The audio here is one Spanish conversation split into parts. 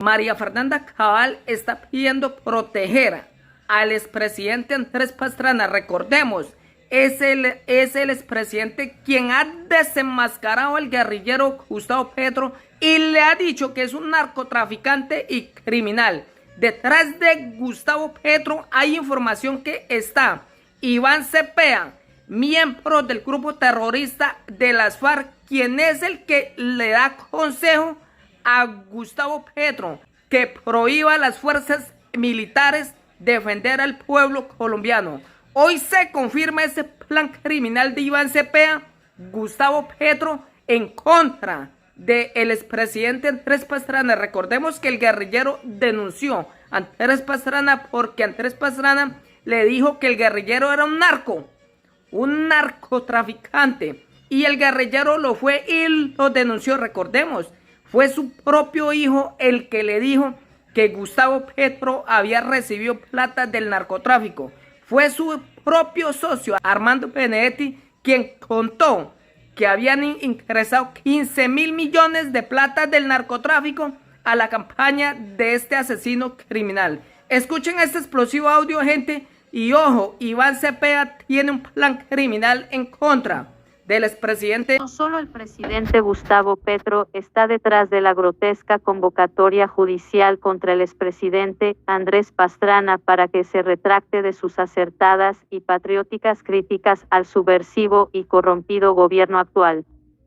María Fernanda Cabal está pidiendo proteger al expresidente Andrés Pastrana. Recordemos, es el expresidente quien ha desenmascarado al guerrillero Gustavo Petro y le ha dicho que es un narcotraficante y criminal. Detrás de Gustavo Petro hay información que está Iván Cepeda, miembro del grupo terrorista de las FARC, quien es el que le da consejo a Gustavo Petro que prohíba a las fuerzas militares defender al pueblo colombiano. Hoy se confirma ese plan criminal de Iván Cepeda, Gustavo Petro, en contra del expresidente Andrés Pastrana. Recordemos que el guerrillero denunció a Andrés Pastrana porque Andrés Pastrana le dijo que el guerrillero era un narcotraficante, y el guerrillero lo fue y lo denunció. Recordemos, fue su propio hijo el que le dijo que Gustavo Petro había recibido plata del narcotráfico. Fue su propio socio, Armando Benedetti, quien contó que habían ingresado 15.000 millones de plata del narcotráfico a la campaña de este asesino criminal. Escuchen este explosivo audio, gente, y ojo, Iván Cepeda tiene un plan criminal en contra del expresidente. No solo el presidente Gustavo Petro está detrás de la grotesca convocatoria judicial contra el expresidente Andrés Pastrana para que se retracte de sus acertadas y patrióticas críticas al subversivo y corrompido gobierno actual.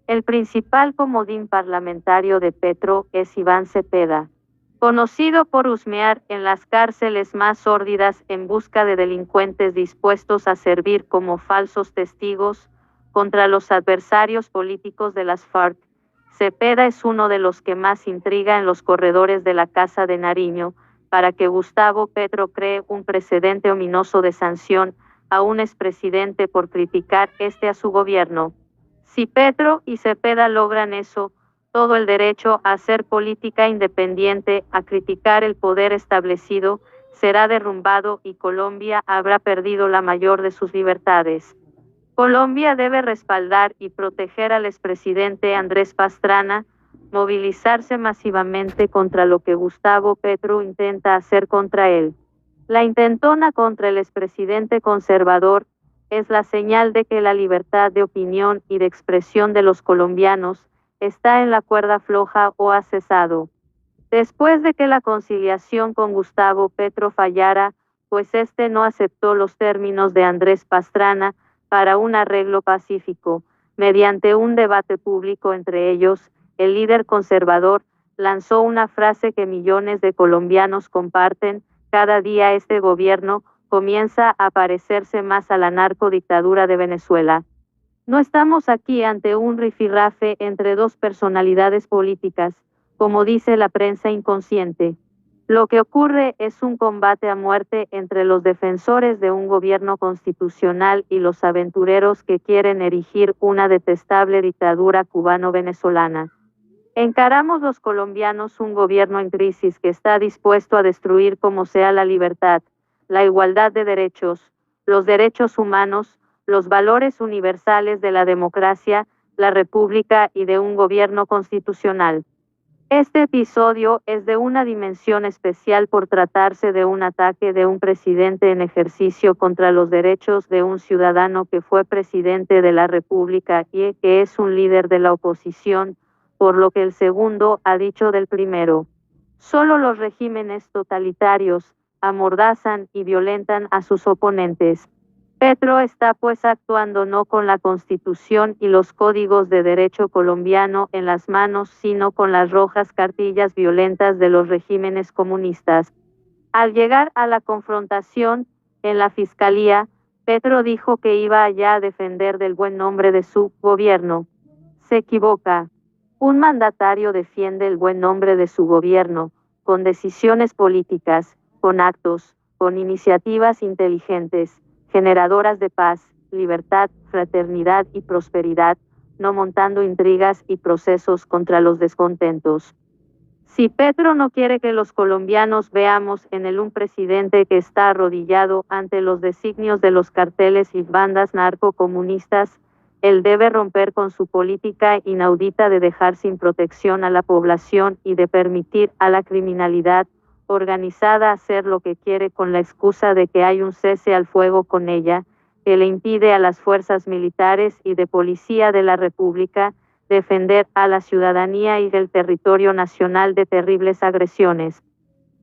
El principal comodín parlamentario de Petro es Iván Cepeda, conocido por husmear en las cárceles más sórdidas en busca de delincuentes dispuestos a servir como falsos testigos contra los adversarios políticos de las FARC. Cepeda es uno de los que más intriga en los corredores de la Casa de Nariño para que Gustavo Petro cree un precedente ominoso de sanción a un expresidente por criticar a su gobierno. Si Petro y Cepeda logran eso, todo el derecho a hacer política independiente, a criticar el poder establecido, será derrumbado y Colombia habrá perdido la mayor de sus libertades. Colombia debe respaldar y proteger al expresidente Andrés Pastrana, movilizarse masivamente contra lo que Gustavo Petro intenta hacer contra él. La intentona contra el expresidente conservador es la señal de que la libertad de opinión y de expresión de los colombianos está en la cuerda floja o ha cesado. Después de que la conciliación con Gustavo Petro fallara, pues este no aceptó los términos de Andrés Pastrana para un arreglo pacífico, mediante un debate público entre ellos, el líder conservador lanzó una frase que millones de colombianos comparten: cada día este gobierno comienza a parecerse más a la narcodictadura de Venezuela. No estamos aquí ante un rifirrafe entre dos personalidades políticas, como dice la prensa inconsciente. Lo que ocurre es un combate a muerte entre los defensores de un gobierno constitucional y los aventureros que quieren erigir una detestable dictadura cubano-venezolana. Encaramos los colombianos un gobierno en crisis que está dispuesto a destruir como sea la libertad, la igualdad de derechos, los derechos humanos, los valores universales de la democracia, la república y de un gobierno constitucional. Este episodio es de una dimensión especial por tratarse de un ataque de un presidente en ejercicio contra los derechos de un ciudadano que fue presidente de la República y que es un líder de la oposición, por lo que el segundo ha dicho del primero. Solo los regímenes totalitarios amordazan y violentan a sus oponentes. Petro está pues actuando no con la Constitución y los códigos de derecho colombiano en las manos, sino con las rojas cartillas violentas de los regímenes comunistas. Al llegar a la confrontación en la Fiscalía, Petro dijo que iba allá a defender del buen nombre de su gobierno. Se equivoca. Un mandatario defiende el buen nombre de su gobierno, con decisiones políticas, con actos, con iniciativas inteligentes, generadoras de paz, libertad, fraternidad y prosperidad, no montando intrigas y procesos contra los descontentos. Si Petro no quiere que los colombianos veamos en él un presidente que está arrodillado ante los designios de los carteles y bandas narcocomunistas, él debe romper con su política inaudita de dejar sin protección a la población y de permitir a la criminalidad organizada hacer lo que quiere con la excusa de que hay un cese al fuego con ella, que le impide a las fuerzas militares y de policía de la República defender a la ciudadanía y del territorio nacional de terribles agresiones.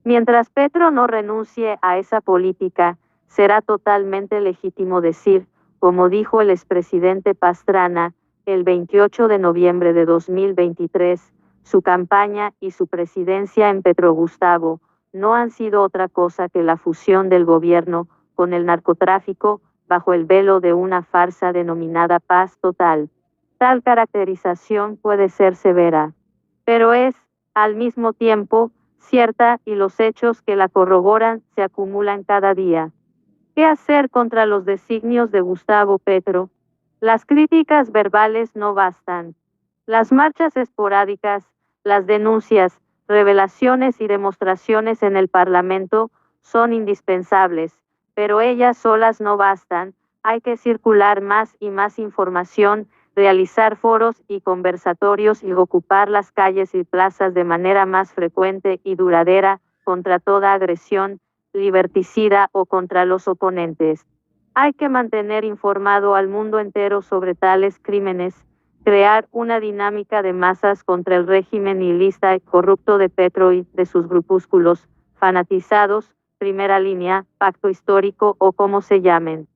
Mientras Petro no renuncie a esa política, será totalmente legítimo decir, como dijo el expresidente Pastrana, el 28 de noviembre de 2023, su campaña y su presidencia en Petro Gustavo no han sido otra cosa que la fusión del gobierno con el narcotráfico bajo el velo de una farsa denominada paz total. Tal caracterización puede ser severa, pero es, al mismo tiempo, cierta y los hechos que la corroboran se acumulan cada día. ¿Qué hacer contra los designios de Gustavo Petro? Las críticas verbales no bastan. Las marchas esporádicas, las denuncias, revelaciones y demostraciones en el Parlamento son indispensables, pero ellas solas no bastan. Hay que circular más y más información, realizar foros y conversatorios y ocupar las calles y plazas de manera más frecuente y duradera contra toda agresión liberticida o contra los oponentes. Hay que mantener informado al mundo entero sobre tales crímenes, crear una dinámica de masas contra el régimen nihilista y corrupto de Petro y de sus grupúsculos, fanatizados, primera línea, pacto histórico o como se llamen.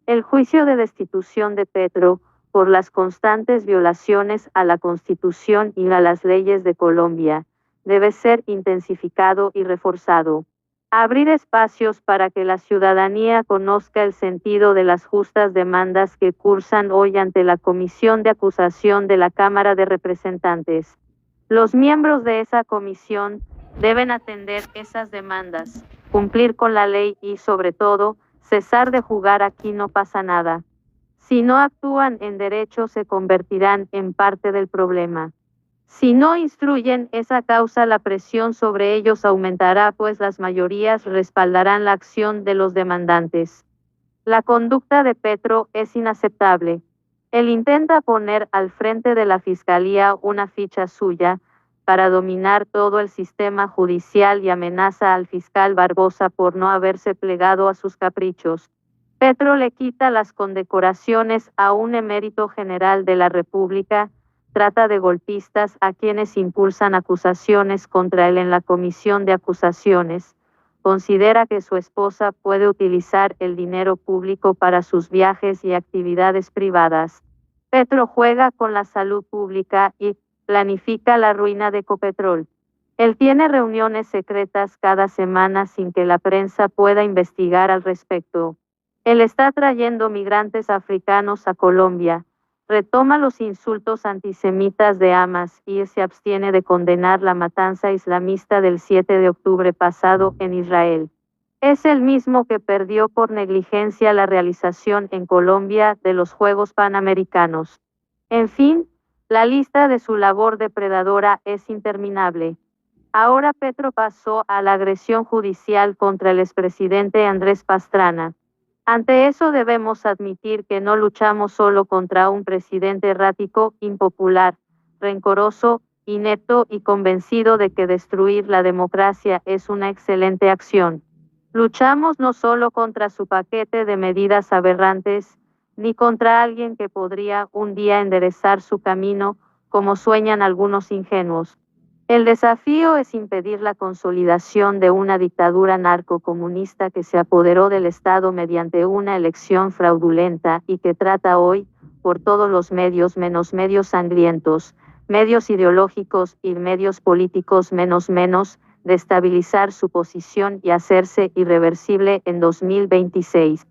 El juicio de destitución de Petro, por las constantes violaciones a la Constitución y a las leyes de Colombia, debe ser intensificado y reforzado. Abrir espacios para que la ciudadanía conozca el sentido de las justas demandas que cursan hoy ante la Comisión de Acusación de la Cámara de Representantes. Los miembros de esa comisión deben atender esas demandas, cumplir con la ley y, sobre todo, cesar de jugar aquí no pasa nada. Si no actúan en derecho se convertirán en parte del problema. Si no instruyen esa causa, la presión sobre ellos aumentará, pues las mayorías respaldarán la acción de los demandantes. La conducta de Petro es inaceptable. Él intenta poner al frente de la Fiscalía una ficha suya para dominar todo el sistema judicial y amenaza al fiscal Barbosa por no haberse plegado a sus caprichos. Petro le quita las condecoraciones a un emérito general de la República, trata de golpistas a quienes impulsan acusaciones contra él en la comisión de acusaciones, considera que su esposa puede utilizar el dinero público para sus viajes y actividades privadas. Petro juega con la salud pública y planifica la ruina de Ecopetrol. Él tiene reuniones secretas cada semana sin que la prensa pueda investigar al respecto. Él está trayendo migrantes africanos a Colombia, retoma los insultos antisemitas de Hamas y se abstiene de condenar la matanza islamista del 7 de octubre pasado en Israel. Es el mismo que perdió por negligencia la realización en Colombia de los Juegos Panamericanos. En fin, la lista de su labor depredadora es interminable. Ahora Petro pasó a la agresión judicial contra el expresidente Andrés Pastrana. Ante eso debemos admitir que no luchamos solo contra un presidente errático, impopular, rencoroso, inepto y convencido de que destruir la democracia es una excelente acción. Luchamos no solo contra su paquete de medidas aberrantes, ni contra alguien que podría un día enderezar su camino, como sueñan algunos ingenuos. El desafío es impedir la consolidación de una dictadura narcocomunista que se apoderó del Estado mediante una elección fraudulenta y que trata hoy, por todos los medios menos medios sangrientos, medios ideológicos y medios políticos menos, de estabilizar su posición y hacerse irreversible en 2026.